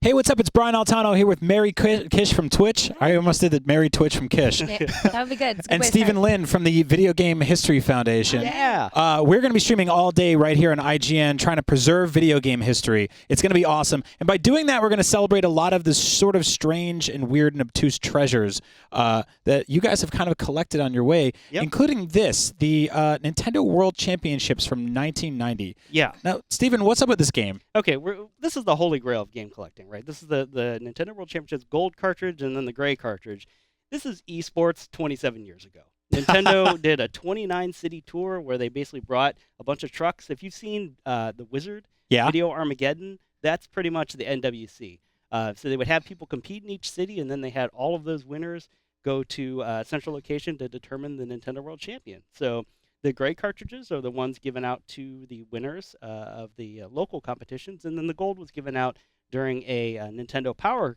Hey, what's up? It's Brian Altano here with Mary Kish from Twitch. I almost did the Mary Twitch from Kish. Yeah, that would be good. And Stephen Lynn from the Video Game History Foundation. Yeah. We're going to be streaming all day right here on IGN, trying to preserve video game history. It's going to be awesome. And by doing that, we're going to celebrate a lot of the sort of strange and weird and obtuse treasures that you guys have kind of collected on your way, including this, the Nintendo World Championships from 1990. Yeah. Now, Stephen, what's up with this game? Okay, this is the holy grail of game collecting, right? This is the Nintendo World Championships gold cartridge and then the gray cartridge. This is esports 27 years ago. Nintendo did a 29-city tour where they basically brought a bunch of trucks. If you've seen The Wizard, Video Armageddon, that's pretty much the NWC. So they would have people compete in each city, and then they had all of those winners go to a central location to determine the Nintendo World Champion. So the gray cartridges are the ones given out to the winners of the local competitions, and then the gold was given out during a Nintendo Power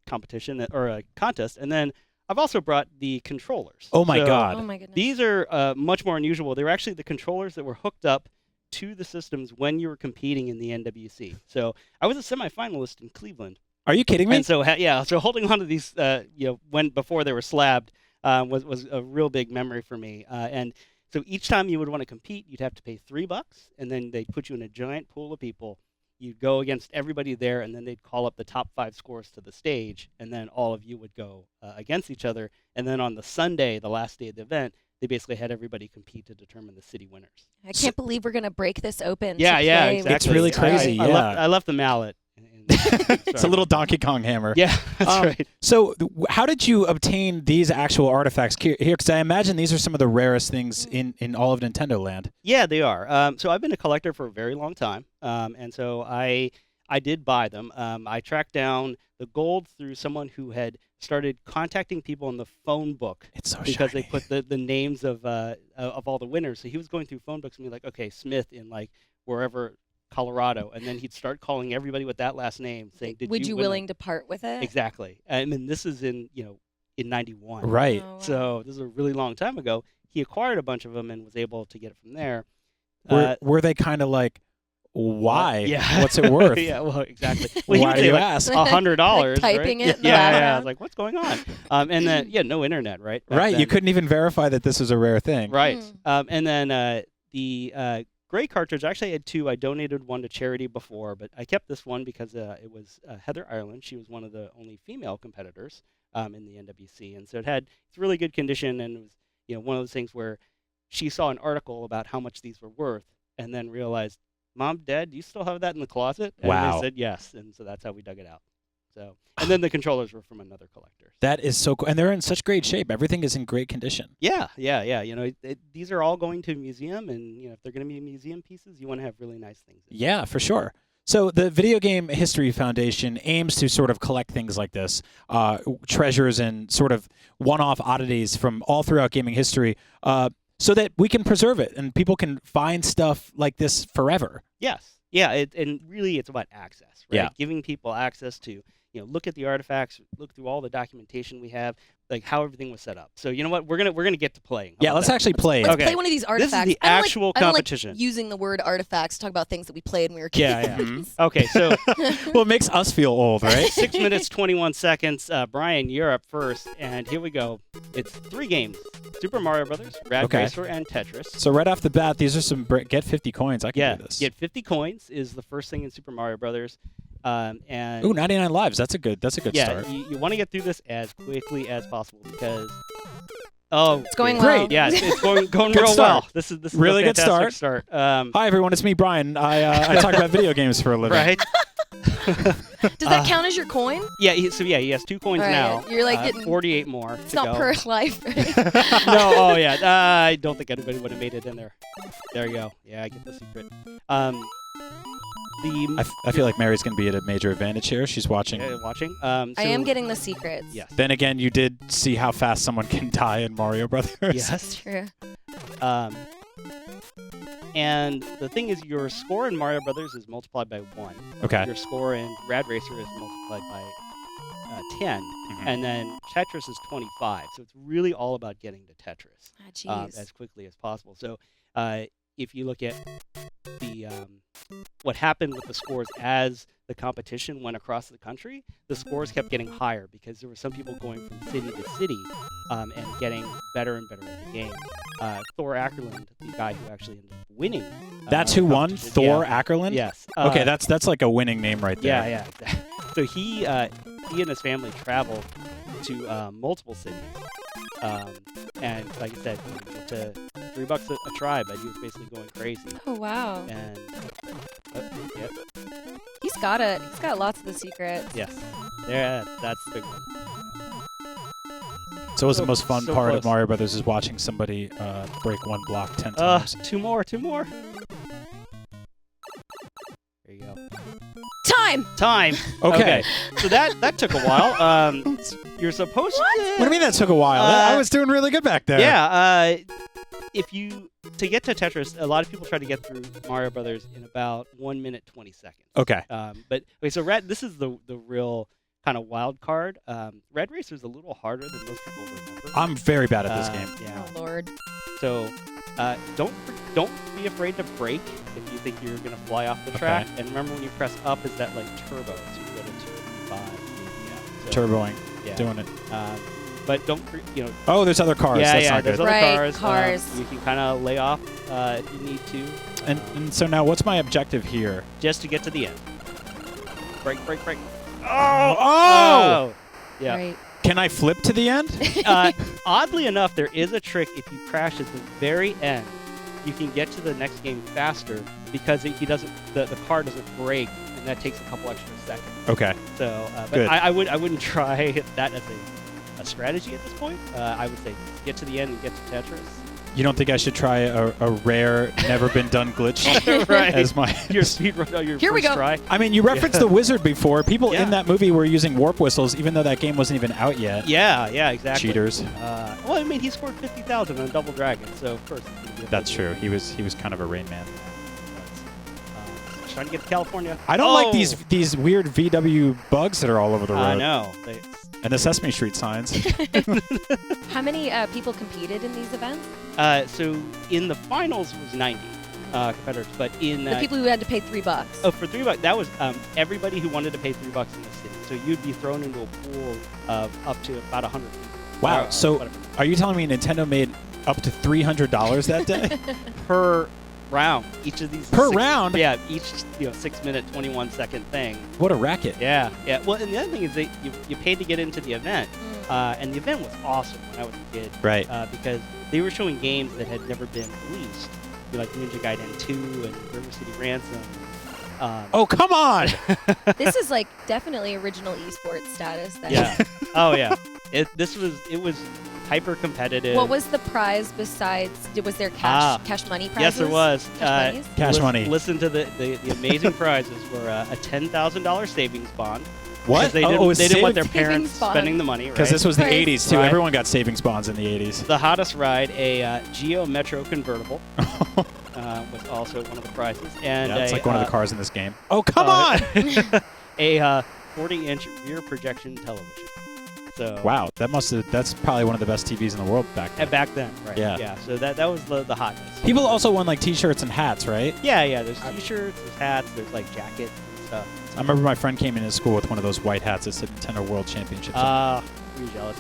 competition or a contest. And then I've also brought the controllers. Oh my God! Oh my goodness! These are much more unusual. They were actually the controllers that were hooked up to the systems when you were competing in the NWC. So I was a semifinalist in Cleveland. Are you kidding me? And so so holding on to these, before they were slabbed, was a real big memory for me. And so each time you would want to compete, you'd have to pay $3, and then they'd put you in a giant pool of people. You'd go against everybody there, and then they'd call up the top 5 scores to the stage, and then all of you would go against each other. And then on the Sunday, the last day of the event, they basically had everybody compete to determine the city winners. I can't believe we're gonna break this open. Yeah, exactly. It's really crazy. I left the mallet. It's a little Donkey Kong hammer. Yeah, that's right. So how did you obtain these actual artifacts here? Because I imagine these are some of the rarest things in all of Nintendo land. Yeah, they are. So I've been a collector for a very long time, and so I did buy them. I tracked down the gold through someone who had started contacting people in the phone book. It's so because shiny. they put the names of all the winners. So he was going through phone books and be like, okay, Smith in like wherever, Colorado, and then he'd start calling everybody with that last name, saying, "Did Would you win willing it?" to part with it? Exactly. And then this is in 91. Right. Oh, wow. So this is a really long time ago. He acquired a bunch of them and was able to get it from there. Were they kind of like, why? Yeah. What's it worth? Yeah. Well, exactly. Well, Why do you ask? $100. Like typing right? it in the Yeah. I background. was like, what's going on? And then no internet, right? Back Right. then. You couldn't even verify that this was a rare thing. Right. And then the gray cartridge, actually I had 2. I donated one to charity before, but I kept this one because it was Heather Ireland. She was one of the only female competitors in the NWC. And so it's really good condition, and it was one of those things where she saw an article about how much these were worth and then realized, Mom, Dad, do you still have that in the closet? And Wow. they said yes, and so that's how we dug it out. So, and then the controllers were from another collector. That is so cool. And they're in such great shape. Everything is in great condition. Yeah. These are all going to a museum, and if they're going to be museum pieces, you want to have really nice things. Yeah, for sure. So the Video Game History Foundation aims to sort of collect things like this, treasures and sort of one-off oddities from all throughout gaming history, so that we can preserve it and people can find stuff like this forever. Yes. Yeah, and really it's about access, right? Yeah. Giving people access to, look at the artifacts, look through all the documentation we have, like how everything was set up. So you know what? We're gonna get to playing. Yeah, let's actually play it. Let's Okay. play one of these artifacts. This is the I don't actual I don't competition. like using the word artifacts to talk about things that we played when we were kids. Yeah, yeah. Okay, so Well, it makes us feel old, right? 6 minutes, 21 seconds. Brian, you're up first, and here we go. It's 3 games: Super Mario Brothers, Rad Okay. Racer, and Tetris. So right off the bat, these are some get 50 coins. I can do this. Get 50 coins is the first thing in Super Mario Brothers, and Ooh, 99 lives. That's a good start. you want to get through this as quickly as possible because it's going well. Yeah, it's going Good real start. well. This is Really a good fantastic start. Hi everyone, it's me, Brian. I talk about video games for a living. Right? Does that count as your coin? Yeah. He has 2 coins All right, now. you're like getting 48 more. It's to not go. per life, right? No. Oh yeah. I don't think anybody would have made it in there. There you go. Yeah, I get the secret. I feel like Mary's going to be at a major advantage here. She's watching. Watching. I am getting the secrets. Yes. Then again, you did see how fast someone can die in Mario Brothers. Yes. True. And the thing is, your score in Mario Brothers is multiplied by 1. Okay. Your score in Rad Racer is multiplied by 10, and then Tetris is 25. So it's really all about getting to Tetris as quickly as possible. So if you look at the what happened with the scores as the competition went across the country, the scores kept getting higher because there were some people going from city to city and getting better and better at the game. Thor Ackerland, the guy who actually ended up winning. That's who won? competition- Thor yeah. Ackerland? Yes. Okay, that's like a winning name right there. Yeah, yeah. So he and his family traveled to multiple cities, and like I said, to $3 a try, but he was basically going crazy. Oh wow. And yep, He's got lots of the secrets. yes, there. That's the big one. So it was the most fun So part of close. Mario Brothers is watching somebody break one block 10 times. Two more. There you go. Time. Okay. So that took a while. You're supposed to. What do you mean that took a while? I was doing really good back there. Yeah. To get to Tetris, a lot of people try to get through Mario Brothers in about 1 minute 20 seconds. Okay. But okay, so this is the real kind of wild card. Red Racer is a little harder than most people remember. I'm very bad at this game. Yeah. Oh Lord. So don't be afraid to brake if you think you're gonna fly off the track. And remember, when you press up, is that like turbo? So you go to 255. Yeah. So, Turboing. yeah. Doing it. But don't Oh, there's other cars. Yeah, That's yeah. not There's good. other Right, cars. cars. You can kind of lay off if you need to. And so now what's my objective here? Just to get to the end. Brake. Oh! Yeah. Right. Can I flip to the end? Oddly enough, there is a trick. If you crash at the very end, you can get to the next game faster because the car doesn't break, and that takes a couple extra seconds. Okay. So, but Good. I wouldn't try that as a strategy at this point. I would say get to the end and get to Tetris. You don't think I should try a rare, never been done glitch Right. as my Your speed run. Your Here we first go. try. I mean, you referenced the Wizard before. People Yeah. in that movie were using warp whistles, even though that game wasn't even out yet. Yeah, exactly. Cheaters. Well, I mean, he scored 50,000 on Double Dragon, so of course. It's gonna be a That's big true. deal. He was kind of a Rain Man. Trying to get to California. I don't like these weird VW bugs that are all over the road. I know. And the Sesame Street signs. How many people competed in these events? So in the finals was 90 competitors, but in The people who had to pay $3. oh, for $3, that was everybody who wanted to pay $3 in the city. So you'd be thrown into a pool of up to about 100 people. Wow. So whatever. are you telling me Nintendo made up to $300 that day? Per round, each of these Per round? Yeah, each 6-minute, 21-second thing. What a racket. Yeah. Well, and the other thing is that you paid to get into the event, and the event was awesome when I was a kid. Right. Because they were showing games that had never been released, like Ninja Gaiden 2 and River City Ransom. Oh, come on! This is like definitely original esports status. Then. Yeah. Oh yeah. It was hyper competitive. What was the prize besides? Was there cash money prizes? Yes, there was. Cash monies? Cash money. Listen to the amazing prizes were a $10,000 savings bond. What? They didn't want their Savings parents bond. spending the money. Because Right? this was the Right. 80s, too. Right. Everyone got savings bonds in the 80s. The hottest ride, a Geo Metro convertible, was also one of the prizes. And Yeah, it's a, like one of the cars in this game. Oh, come on! a 40-inch rear projection television. So Wow, that's probably one of the best TVs in the world back then. back then, right? Yeah. So that was the hotness. People also won like T-shirts and hats, right? Yeah. There's T-shirts, there's hats, there's like jackets and stuff. I remember my friend came into school with one of those white hats that said Nintendo World Championships. Were you jealous?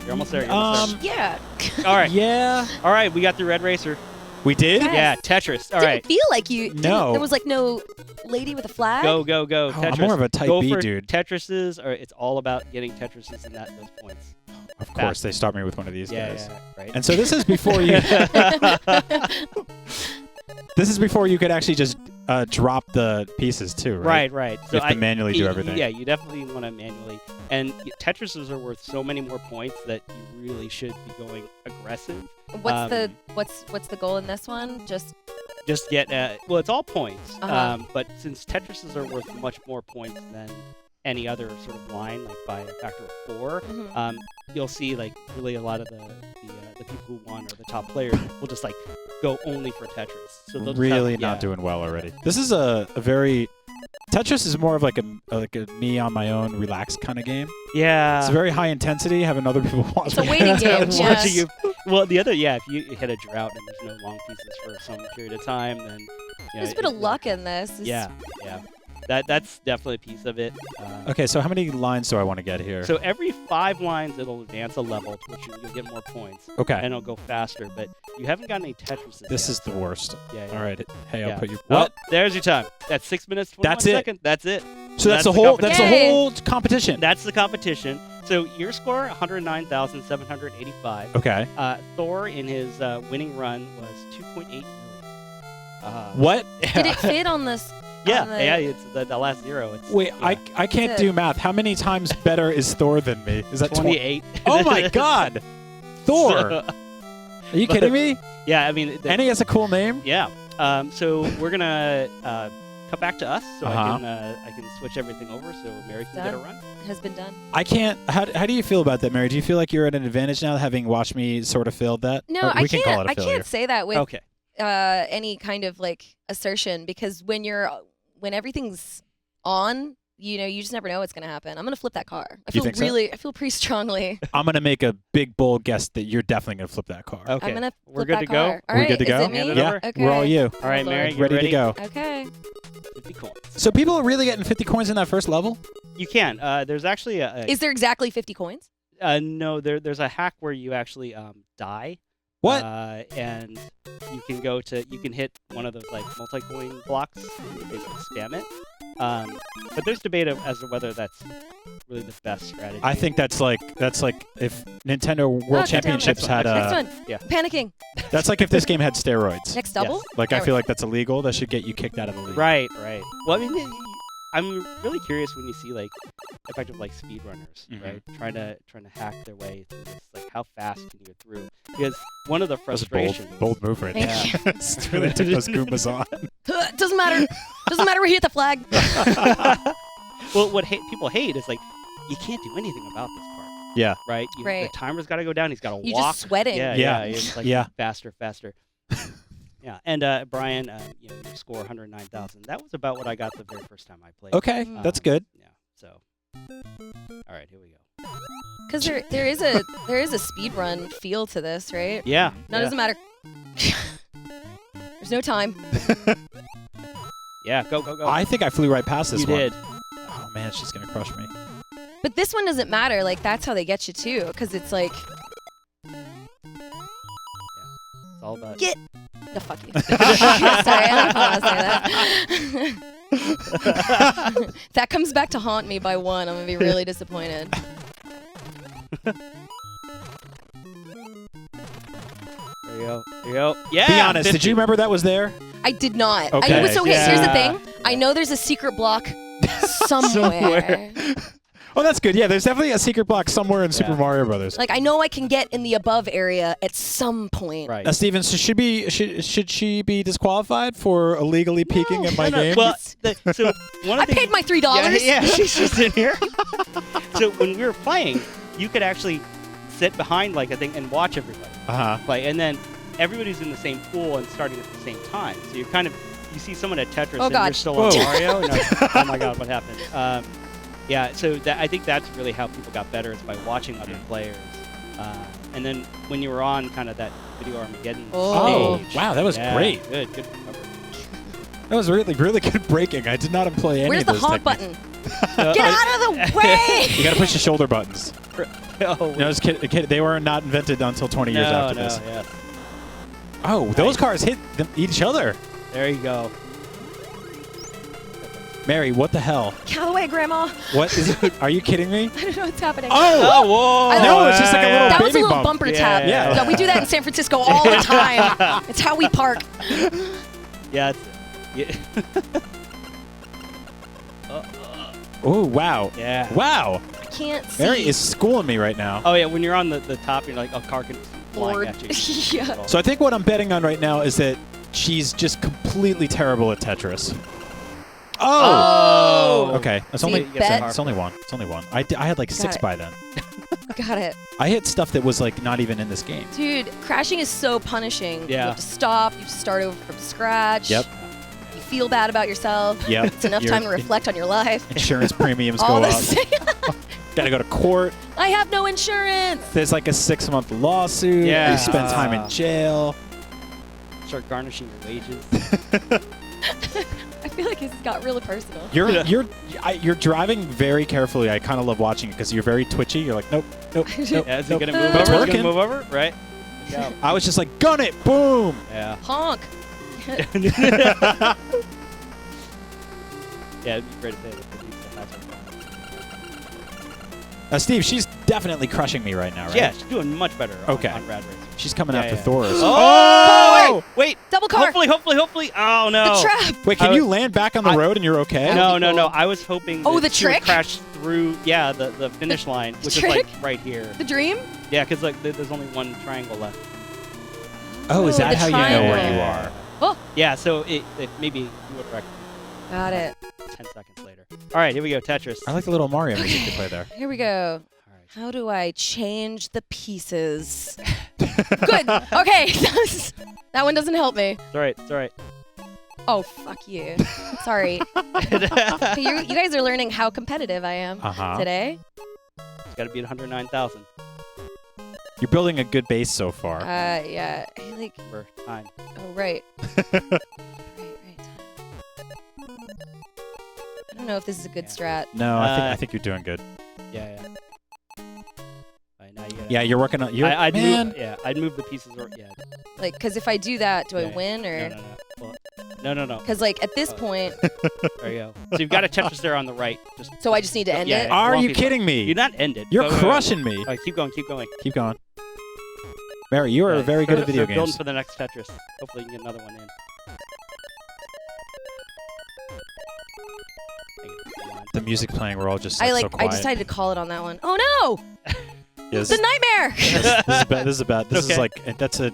You're almost there. You're almost Yeah. there. All right. Yeah. All right. We got through Red Racer. We did? Yes. Yeah. Tetris. All Didn't right. feel like you. No. There was like no lady with a flag. Go. Oh, Tetris. I'm more of a type Go B for dude. Tetrises, or it's all about getting Tetrises and those points. Of course, they start me with one of these guys. Yeah. Right. And so this is before you. This is before you could actually just drop the pieces too, right? Right. You have to manually do everything. Yeah, you definitely want to manually. And Tetrises are worth so many more points that you really should be going aggressive. What's the goal in this one? Just Get well, it's all points. Uh-huh. But since Tetrises are worth much more points than any other sort of line, like by a factor of 4, Mhm. You'll see like really a lot of the people who won or the top players will just like go only for Tetris. So they'll just Really have, not doing well already. This is a very Tetris is more of like a me on my own relaxed kind of game. Yeah. It's very high intensity, having other people watch. It's a waiting game, Watching yes. you. Well, the other, if you hit a drought and there's no long pieces for some period of time, then there's a bit of luck in this. Yeah. that's definitely a piece of it. Okay, so how many lines do I want to get here? So every 5 lines, it'll advance a level, which you'll get more points. Okay. And it'll go faster, but you haven't got any Tetrises This yet, is the so- worst. Yeah, yeah. All right. Hey, Yeah. I'll put you. Oh, What? there's your time. That's 6 minutes, 21 That's it? seconds. That's it. So that's the the whole. That's the competition. whole competition. That's the competition. So your score, 109,785. Okay. Thor, in his winning run, was 2.8 million. What? Did it fit on this? Yeah, on the- yeah, it's the last 0. It's, Wait, yeah, I can't That's do it. math. How many times better is Thor than me? Is that 28. Oh my God, Thor! So- Are you kidding me? yeah, I mean, And he has a cool name. yeah. So we're gonna cut back to us, so Uh-huh. I can switch everything over, so Mary can get a Done. run. Has been done. I can't. How do you feel about that, Mary? Do you feel like you're at an advantage now, having watched me sort of failed that? No, Or I we can can't. call it a I failure. can't say that with Okay. any kind of like assertion because when everything's on, you just never know what's gonna happen. I'm gonna flip that car. I You feel think so? I feel pretty strongly. I'm gonna make a big bold guess that you're definitely gonna flip that car. Okay. I'm gonna We're flip good that to go? car. All We're right, good to is go? it me? Hand it Yeah, over? Okay. we're all you. All right, Oh, Mary, Lord. you Ready to go. Okay. 50 coins. So people are really getting 50 coins in that first level? You can. There's actually a Is there exactly 50 coins? no. There's a hack where you actually die. What? And you can hit one of those like multi-coin blocks and you basically spam it. But there's debate as to whether that's really the best strategy. I think that's like if Nintendo World Oh, Championships had Next one. Yeah. Panicking. that's like if this game had steroids. Next double. Like I There feel we like that's illegal. That should get you kicked out of the league. Right. Well, I mean, I'm really curious when you see like effective like speedrunners, Mhm. right? Trying to hack their way through this. Like, how fast can you get through? Because one of the That was a frustrations. bold move right Thank there. Just really took those Goombas on. Doesn't matter. Doesn't matter where you hit the flag. Well, what people hate is like you can't do anything about this part, Yeah. right? Right. The timer's got to go down. He's got to You're walk. just sweating. Yeah, Yeah. It's like Yeah. faster. Yeah, and Brian, you score 109,000. That was about what I got the very first time I played. Okay, that's good. Yeah. So, all right, here we go. Because there is a speed run feel to this, right? Yeah. No, it doesn't matter. There's no time. Yeah, go. I think I flew right past this You one. did. Oh man, she's gonna crush me. But this one doesn't matter. Like that's how they get you too, because it's like It's all about. Get- the fuck you. Sorry, I don't want to say that. If that comes back to haunt me by 1, I'm gonna be really disappointed. There you go. Yeah. Be honest, 50. did you remember that was there? I did not. Okay. Here's the Yeah. thing. I know there's a secret block somewhere. Oh, that's good. Yeah, there's definitely a secret block somewhere in Super Yeah. Mario Brothers. Like I know I can get in the above area at some point. Right. Steven, so should she be disqualified for illegally peeking at my No, no, game? Well, so one I of the paid my $3. Yeah, she's in here. So when we were playing, you could actually sit behind like a thing and watch everybody Uh-huh. play, and then everybody's in the same pool and starting at the same time. So you're you see someone at Tetris Oh, and God. you're still on Whoa. Mario. And like, oh my God, what happened? Yeah, so I think that's really how people got better, is by watching other players. And then when you were on kind of that Video Armageddon Oh, stage. wow, that was yeah, great. Good recovery. That was really, really good breaking. I did not employ any Where's of the those honk techniques. button? Get out of the way! You gotta push the shoulder buttons. Oh, No, just kidding. They were not invented until 20 years after this. Yeah. Oh, those Nice. cars hit each other. There you go. Mary, what the hell? Get out of the way, Grandma. What is it? Are you kidding me? I don't know what's happening. Oh! whoa! No, it's just like a little That was a baby little bump. bumper Yeah. tap. Yeah. No, we do that in San Francisco all the time. It's how we park. Yeah. Yeah. Oh, wow. Yeah. Wow. I can't see. Mary is schooling me right now. Oh yeah, when you're on the top, you're like, a car can flying Lord. at you. Yeah. So I think what I'm betting on right now is that she's just completely terrible at Tetris. Oh! Okay. It's See, only, bet- it's only one. It's only one. I had like 6 it. by then. Got it. I hit stuff that was like not even in this game. Dude, crashing is so punishing. You Yeah. have to stop. You have to start over from scratch. Yep. You feel bad about yourself. Yep. It's enough Your time to reflect on your life. Insurance premiums All go the up. same. Gotta go to court. I have no insurance. There's like a 6-month lawsuit. Yeah. You spend time in jail. Start garnishing your wages. I feel like because it got really personal. You're driving very carefully. I kind of love watching it because you're very twitchy. You're like, nope, nope, nope. Yeah, is nope. he gonna move But it's over? Is he working. gonna move over? Right. Yeah. I was just like, gun it, boom. Yeah. Honk. Yeah, it'd be great if they had a pizza. That's okay. Steve, she's definitely crushing me right now, right? Yeah, she's doing much better Okay. on Rad Racer. She's coming Yeah, after yeah. Thor. Oh! Wait. Double car. Hopefully. Oh, no. The trap. Wait, can you land back on the road and you're okay? No. That'd be cool. I was hoping Oh, that the she would trick? crash through, the finish line, which is like right here. The dream? Yeah, because like there's only one triangle left. Oh, is Oh, that the how you know where triangle. you are? Oh, Yeah, so it maybe you would wreck got it. 10 seconds later. All right, here we go, Tetris. I like the little Mario music you play there. Here we go. All right. How do I change the pieces? Good. Okay. That one doesn't help me. It's all right. It's all right. Oh, fuck you. Sorry. You guys are learning how competitive I am Uh-huh. today. It's got to beat 109,000 You're building a good base so far. Yeah. I like. for time. Oh, right. Right. I don't know if this is a good strat. No, I think you're doing good. Yeah. All right, now you gotta. Yeah, you're working on. I'd man. move. Yeah, I'd move the pieces. Yeah. Like, because if I do that, do I Yeah. win or? No. Well, no. Because like at this Oh. point, There you go. So you've got a Tetris there on the right. Just so I just need to end Yeah. it. Are Walk you it. kidding me? you're not ended. You're Go, go, go. crushing me. All right, keep going. Keep going. Mary, you are Yeah, very good at start video building games. for the next Tetris. Hopefully, you can get another one in. The music playing, we're all just I so quiet. I decided to call it on that one. Oh no! Yes. The nightmare. This is Okay. like that's a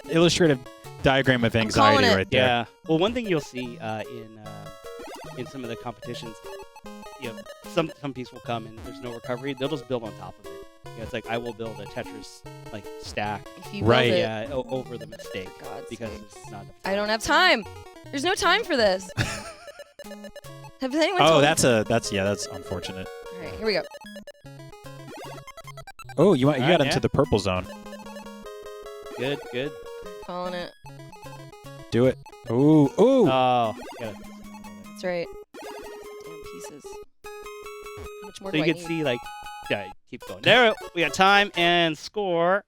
illustrative diagram of calling anxiety it. right there. Yeah. Well, one thing you'll see in some of the competitions, some piece will come and there's no recovery. They'll just build on top of it. It's like I will build a Tetris like stack. If you Right. build it, Yeah, over the mistake for God's because sake. it's not. I don't have time. There's no time for this. Have anyone Oh, told that's unfortunate. All right, here we go. Oh, you Alright, got yeah. into the purple zone. Good. Calling it. Do it. Ooh. Oh, got it. That's right. Damn pieces. How much more So do you I can need? see like, keep going. There, we got time and score.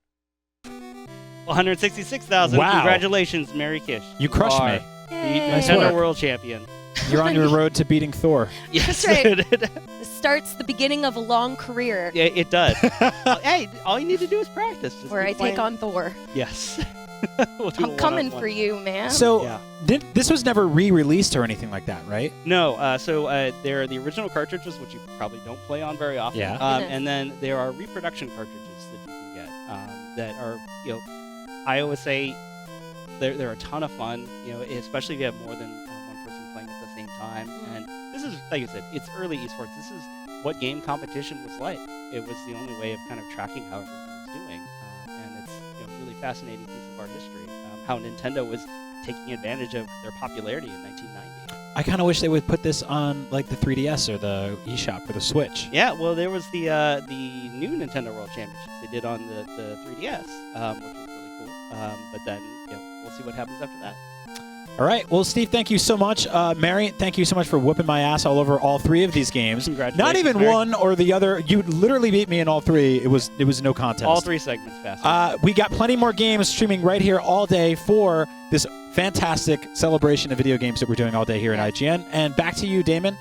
166,000. Wow. Congratulations, Mary Kish. You crushed are me. the Yay. Nintendo work. World Champion. You're on your road to beating Thor. Yes, right. it This starts the beginning of a long career Yeah, it does. Hey, all you need to do is practice. Just where I keep take playing. on Thor. Yes. We'll do a I'm coming one-on-one. for you, man. So Yeah. this was never re-released or anything like that, right? No, there are the original cartridges, which you probably don't play on very often. Yeah. Goodness. And then there are reproduction cartridges that you can get that are, I always say they're a ton of fun, especially if you have more than one person playing at the same time. And this is, like I said, it's early esports. This is what game competition was like. It was the only way of kind of tracking how everyone was doing. And it's a really fascinating piece of art history, how Nintendo was taking advantage of their popularity in 1990. I kind of wish they would put this on like the 3DS or the eShop for the Switch. Yeah, well, there was the new Nintendo World Championships they did on the 3DS, which was really cool. But then, we'll see what happens after that. All right. Well, Steve, thank you so much. Mary, thank you so much for whooping my ass all over all three of these games. Congratulations, Not even Mary. one or the other. You literally beat me in all three. It was no contest. All three segments faster. We got plenty more games streaming right here all day for this fantastic celebration of video games that we're doing all day here at IGN. And back to you, Damon.